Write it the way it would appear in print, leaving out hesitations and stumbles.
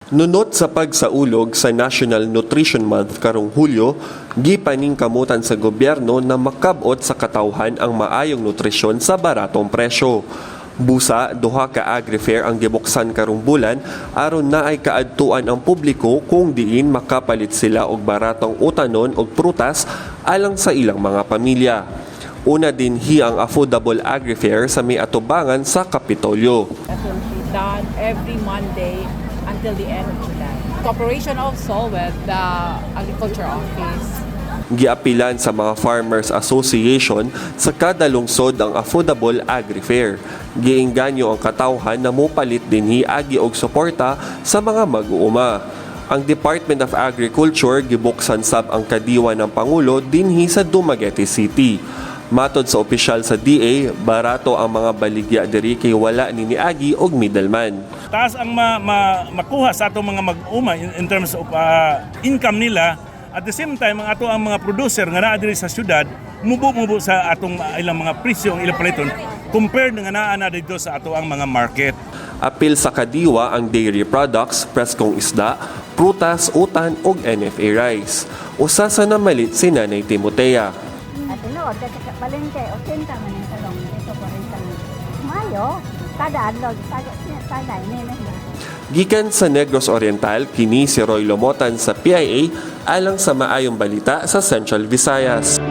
Nunot sa pagsaulog sa National Nutrition Month karong Hulyo, gipaning kamutan sa gobyerno na makabot sa katawhan ang maayong nutrisyon sa baratong presyo. Busa, duha ka agri-fair ang gibuksan karong bulan aron na ay kaadtuan ang publiko kung diin makapalit sila og baratong utanon og prutas alang sa ilang mga pamilya. Una din ang affordable agri-fair sa may atubangan sa Kapitolyo. That will be done every Monday until the end of July. Cooperation also with the Agriculture Office. Giapilan sa mga Farmers Association sa kada lungsod ang affordable agri-fair. Giinganyo ang katawhan na mopalit dinhi agi og suporta sa mga mag-uuma. Ang Department of Agriculture gibuksan sab ang kadiwa ng Pangulo dinhi sa Dumaguete City. Matod sa opisyal sa DA, barato ang mga baligya diri kay wala ni niagi og middleman. Taas ang makuha sa atong mga mag-uma in terms of income nila. At the same time, ang mga producer nga naa diri sa syudad, mubo sa atong ilang mga presyo ang ilang paliton compared nga naa na dito sa ato ang mga market. Apil sa kadiwa ang dairy products, preskong isda, prutas, utan ug NFA rice. Usa sa namalit si Nanay Timotea. At tinuod, palengke, 80 man yung talong. Ito 40 Mayo, kada adlaw, sada ini. Gikan sa Negros Oriental, kini si Roy Lomotan sa PIA alang sa maayong balita sa Central Visayas.